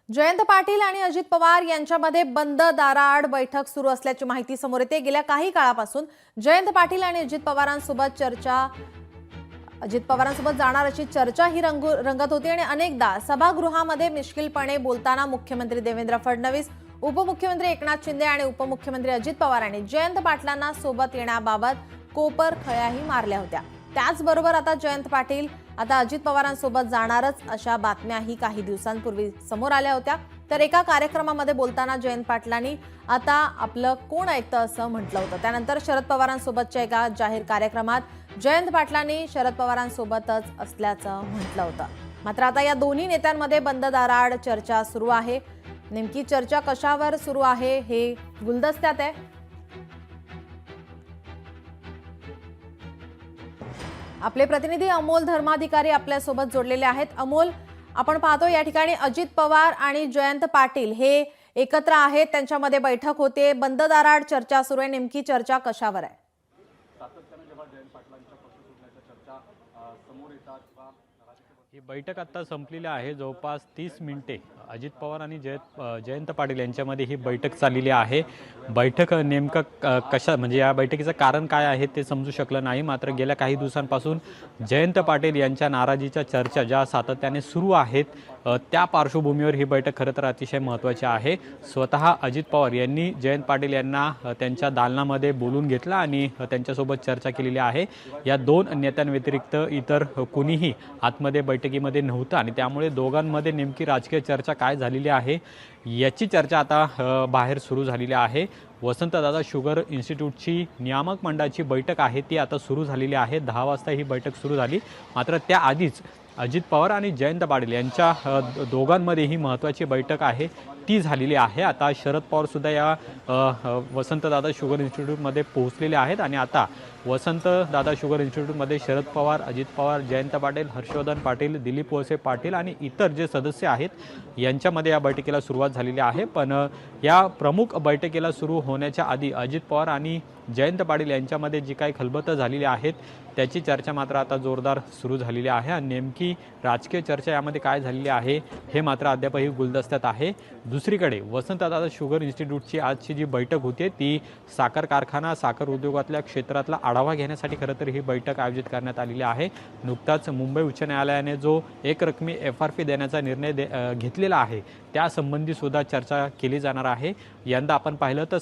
जयंत पाटील आणि अजित पवार यांच्यामध्ये बंद दाराआड बैठक सुरू असल्याची माहिती समोर येते। गेल्या काही काळापासून जयंत पाटील आणि अजित पवारांसोबत जाणार अशी चर्चा ही रंगत होती आणि अनेकदा सभागृहामध्ये मिश्किलपणे बोलताना मुख्यमंत्री देवेंद्र फडणवीस, उपमुख्यमंत्री एकनाथ शिंदे आणि उपमुख्यमंत्री अजित पवार यांनी जयंत पाटलांना सोबत येण्याबाबत कोपर खळ्याही मारल्या होत्या। त्याचबरोबर आता जयंत पाटील आता अजित पवारांसोबत जाणारच अशा बातम्याही काही दिवसांपूर्वी समोर आल्या होत्या। तर एका कार्यक्रमामध्ये बोलताना जयंत पाटलांनी आता आपलं कोण ऐकतं असं म्हटलं होतं। त्यानंतर शरद पवारांसोबतच्या एका जाहीर कार्यक्रमात जयंत पाटलांनी शरद पवारांसोबतच असल्याचं म्हटलं होतं। मात्र आता या दोन्ही नेत्यांमध्ये बंद दाराआड चर्चा सुरू आहे। नेमकी चर्चा कशावर सुरू आहे हे गुलदस्त्यात आहे। आपले प्रतिनिधी अमोल धर्माधिकारी आपल्या सोबत जोडलेले आहेत। अमोल, आपण पाहतो या ठिकाणी अजित पवार आणि जयंत पाटील हे एकत्र आहेत, त्यांच्यामध्ये बैठक होते, बंद दाराआड चर्चा सुरू आहे। नेमकी चर्चा कशावर आहे? ही बैठक आता संपलेली आहे। जवळपास 30 मिनिटे अजित पवार आणि जयंत पाटील यांच्यामध्ये ही बैठक चाललेली आहे। बैठक नेमकं कशा म्हणजे या बैठकीचं कारण काय आहे ते समजू शकलं नाही। मात्र गेल्या काही दिवसांपासून जयंत पाटील यांच्या नाराजीच्या चर्चा ज्या सातत्याने सुरू आहेत त्या पार्श्वभूमीवर ही बैठक खरं तर अतिशय महत्त्वाची आहे। स्वतः अजित पवार यांनी जयंत पाटील यांना त्यांच्या दालनामध्ये बोलून घेतलं आणि त्यांच्यासोबत चर्चा केलेली आहे। या दोन नेत्यांव्यतिरिक्त इतर कुणीही आतमध्ये बैठकीमध्ये नव्हतं आणि त्यामुळे दोघांमध्ये नेमकी राजकीय चर्चा काय झालेली आहे याची चर्चा आता बाहेर सुरू झालेली आहे। वसंतदादा शुगर इन्स्टिट्यूटची नियामक मंडळाची बैठक आहे ती आता सुरू झालेली आहे। 10 वाजता ही बैठक सुरू झाली। मात्र त्याआधीच अजित पवार आणि जयंत पाटील यांच्या दोघांमध्ये ही महत्त्वाची बैठक आहे ती झालेली आहे। आता शरद पवार सुद्धा या वसंतदादा शुगर इन्स्टिट्यूटमध्ये पोहोचलेले आहेत आणि आता वसंतदादा शुगर इन्स्टिट्यूटमध्ये शरद पवार, अजित पवार, जयंत पाटील, हर्षवर्धन पाटील, दिलीप वळसे पाटील आणि इतर जे सदस्य आहेत यांच्यामध्ये या बैठकीला सुरुवात झालेली आहे। पण या प्रमुख बैठकीला सुरू होण्याच्या आधी अजित पवार आणि जयंत पाटील यांच्यामध्ये जी काही खलबतं झालेली आहेत त्याची चर्चा मात्र आता जोरदार सुरू झालेली आहे आणि नेमकी राजकीय चर्चा यामध्ये काय झालेली आहे हे मात्र अद्यापही गुलदस्त्यात आहे। दुसरीकडे वसंतदादा शुगर इन्स्टिट्यूटची आजची जी बैठक होती ती साखर कारखाना, साखर उद्योगातल्या क्षेत्रातला आढावा घेण्यासाठी खरं तर ही बैठक आयोजित करण्यात आलेली आहे। नुकताच मुंबई उच्च न्यायालयाने जो एकरकमी FRP देण्याचा निर्णय घेतलेला आहे त्यासंबंधी सुद्धा चर्चा केली जाणार आहे। यंदा आपण पाहिलं तर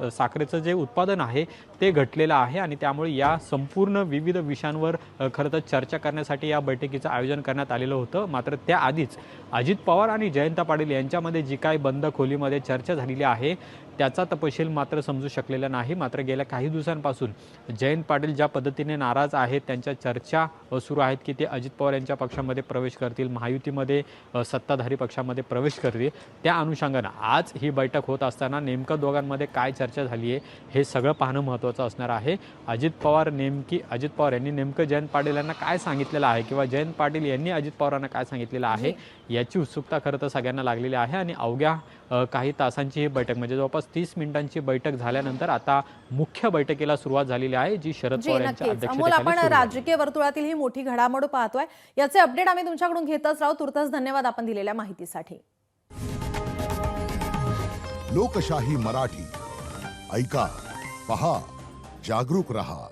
साखरेचं जे उत्पादन आहे ते घटलेलं आहे आणि त्यामुळे या संपूर्ण विविध विषयांवर खरं तर चर्चा करण्यासाठी या बैठकीचं आयोजन करण्यात आलेलं होतं। मात्र त्याआधीच अजित पवार आणि जयंत पाटील यांच्यामध्ये जी काही बंद खोलीमध्ये चर्चा झालेली आहे त्याचा तपशील मात्र समजू शकलेला नाही। मात्र गेल्या काही दिवसांपासून जयंत पाटील ज्या पद्धतीने नाराज आहेत, त्यांच्या चर्चा सुरू आहेत की ते अजित पवार यांच्या पक्षामध्ये प्रवेश करतील, महायुतीमध्ये सत्ताधारी पक्षामध्ये प्रवेश करतील। त्या अनुषंगानं आज ही बैठक होत असताना नेमकं दोघांमध्ये काय चर्चा झाली आहे हे सगळं पाहणं महत्त्वाचं असणार आहे। अजित पवार यांनी नेमकं जयंत पाटील यांना काय सांगितलेलं आहे किंवा जयंत पाटील यांनी अजित पवारांना काय सांगितलेलं आहे याची उत्सुकता खरं तर सगळ्यांना लागलेली आहे आणि अवघ्या काही तासांची ही बैठक म्हणजे जवळपास 30 मिनिटांची बैठक झाल्यानंतर आता मुख्य बैठकीला सुरुवात झालेली आहे जी शरद पवार यांच्या अध्यक्षतेखाली आपण राजकीय वर्तुळातील ही मोठी घडामोड पाहतोय, याचे अपडेट आम्ही तुमच्याकडून घेतच राहू। तुर्तास धन्यवाद आपण दिलेल्या माहितीसाठी। लोकशाही मराठी ऐका, पहा, जागरूक रहा।